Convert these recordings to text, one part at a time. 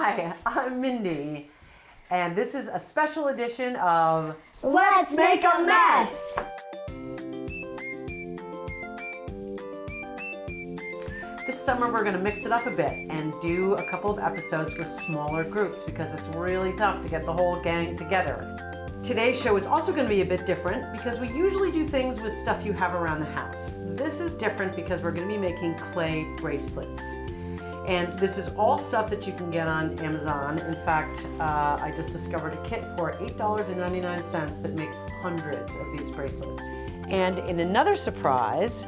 Hi, I'm Mindy, and this is a special edition of Let's Make a Mess! This summer we're going to mix it up a bit and do a couple of episodes with smaller groups because it's really tough to get the whole gang together. Today's show is also going to be a bit different because we usually do things with stuff you have around the house. This is different because we're going to be making clay bracelets. And this is all stuff that you can get on Amazon. In fact, I just discovered a kit for $8.99 that makes hundreds of these bracelets. And in another surprise,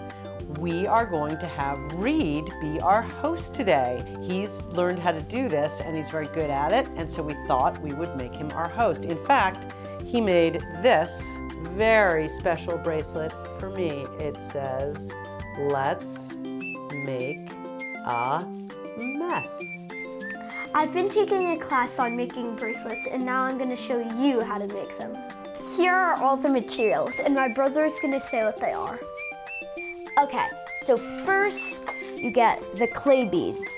we are going to have Reid be our host today. He's learned how to do this and he's very good at it, and so we thought we would make him our host. In fact, he made this very special bracelet for me. It says, "Let's make a mess." I've been taking a class on making bracelets and now I'm going to show you how to make them. Here are all the materials and my brother's going to say what they are. Okay, so first you get the clay beads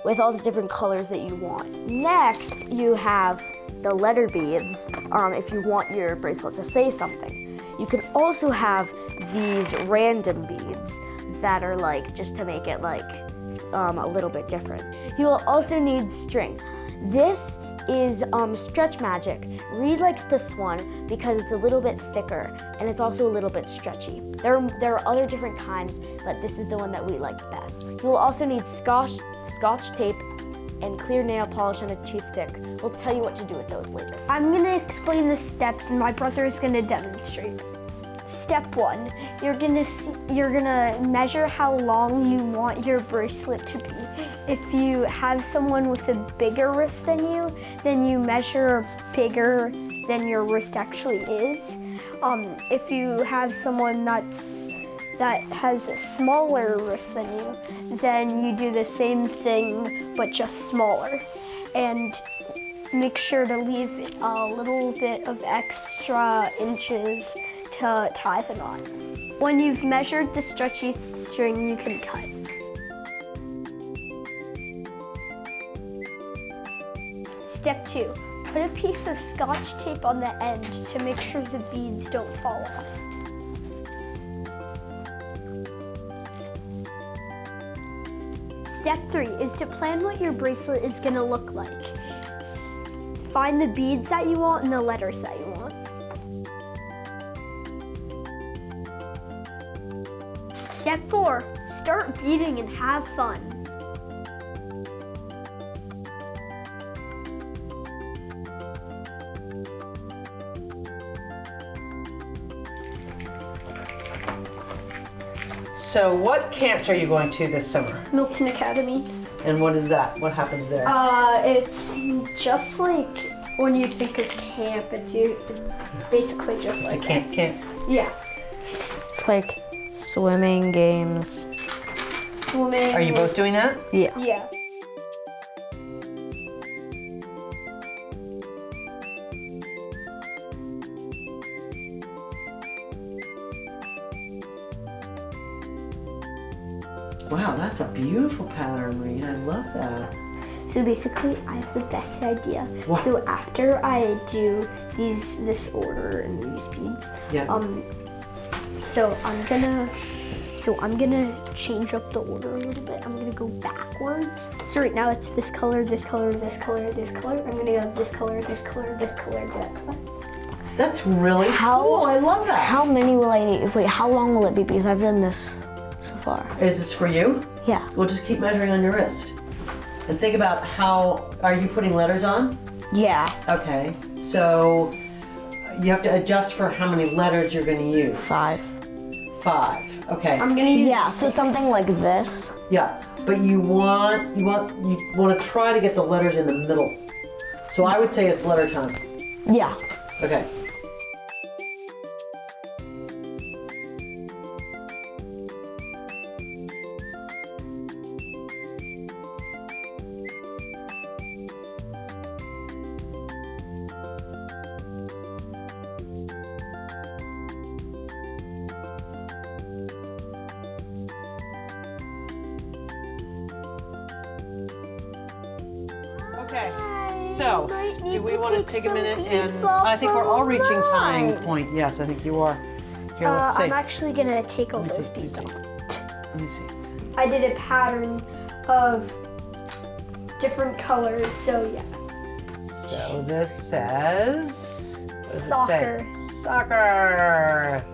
with all the different colors that you want. Next you have the letter beads if you want your bracelet to say something. You can also have these random beads that are like just to make it like a little bit different. You will also need string. This is Stretch Magic. Reid likes this one because it's a little bit thicker and it's also a little bit stretchy. There are other different kinds, but this is the one that we like best. You will also need scotch tape and clear nail polish and a toothpick. We'll tell you what to do with those later. I'm gonna explain the steps and my brother is gonna demonstrate. Step 1, you're gonna measure how long you want your bracelet to be. If you have someone with a bigger wrist than you, then you measure bigger than your wrist actually is. If you have someone that has a smaller wrist than you, then you do the same thing but just smaller. And make sure to leave a little bit of extra inches to tie the knot. When you've measured the stretchy string, you can cut. Step 2, put a piece of scotch tape on the end to make sure the beads don't fall off. Step 3 is to plan what your bracelet is gonna look like. Find the beads that you want and the letters that you want. Step 4, start beading and have fun. So what camps are you going to this summer? Milton Academy. And what is that? What happens there? It's just like when you think of camp, it's basically just it's like a camp. Yeah. It's like swimming games. Swimming. Are you both doing that? Yeah. Yeah. Wow, that's a beautiful pattern, Reid. I love that. So basically, I have the best idea. What? So after I do this order and these beads, Yeah. So I'm gonna change up the order a little bit. I'm gonna go backwards. So right now it's this color, this color, this color, this color. I'm gonna go this color, this color, this color, that color. That's really cool. I love that. How many will I need? Wait, how long will it be? Because I've done this so far. Is this for you? Yeah. We'll just keep measuring on your wrist. And think about how, are you putting letters on? Yeah. Okay, so you have to adjust for how many letters you're gonna use. 5. 5, okay. I'm gonna use Yeah, so 6. something like this. Yeah, but you want to try to get the letters in the middle. So I would say it's letter time. Yeah. Okay. Okay, I so might do need we to want to take take a some minute and beads off I think we're the all reaching tying line. point. Yes, I think you are. Here, let's see. I'm actually gonna take all Let me those see, let me beads see. off. Let me see. I did a pattern of different colors, so yeah. So this says, what does Soccer. it say? Soccer.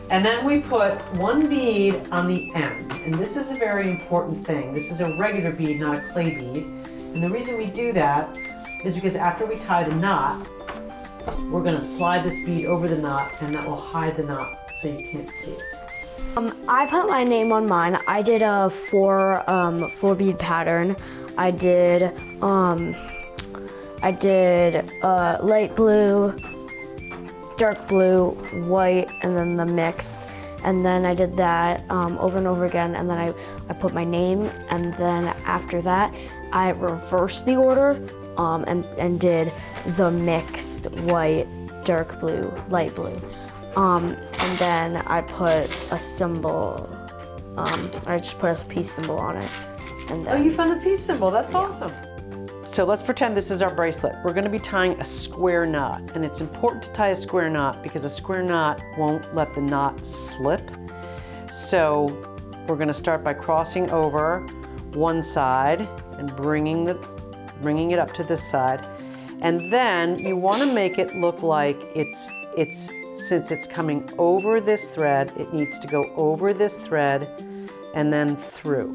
And then we put one bead on the end. And this is a very important thing. This is a regular bead, not a clay bead. And the reason we do that is because after we tie the knot, we're gonna slide this bead over the knot and that will hide the knot so you can't see it. I put my name on mine. I did a four bead pattern. I did light blue, dark blue, white, and then the mixed. And then I did that over and over again. And then I put my name. And then after that, I reversed the order and did the mixed white, dark blue, light blue. And then I put a symbol, I just put a peace symbol on it. And then, Oh, you found the peace symbol, that's awesome. So let's pretend this is our bracelet. We're gonna be tying a square knot, and it's important to tie a square knot because a square knot won't let the knot slip. So we're gonna start by crossing over one side and bringing it up to this side. And then you wanna make it look like since it's coming over this thread, it needs to go over this thread and then through.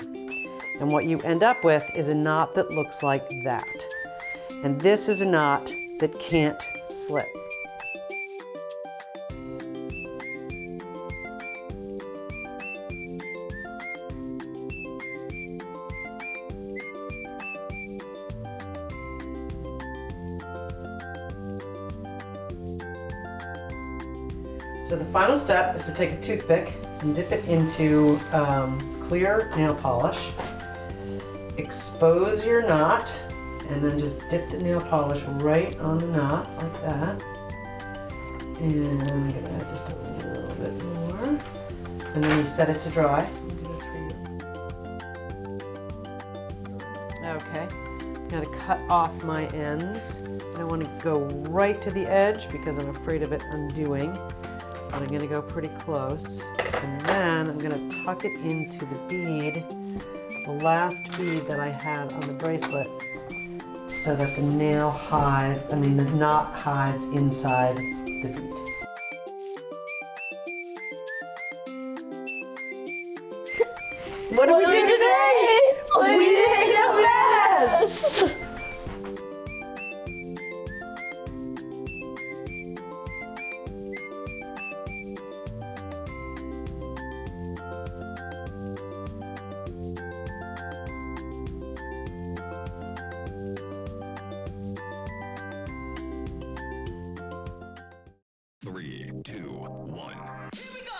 And what you end up with is a knot that looks like that. And this is a knot that can't slip. So the final step is to take a toothpick and dip it into clear nail polish. Expose your knot and then just dip the nail polish right on the knot like that. And I'm gonna add just a little bit more. And then you set it to dry. I'll do this for you. Okay, I'm gonna cut off my ends. I want to go right to the edge because I'm afraid of it undoing. But I'm gonna go pretty close. And then I'm gonna tuck it into the bead, the last bead that I had on the bracelet, so that the knot hides inside the bead. What did we do today? We made a mess! Three, two, one. Here we go!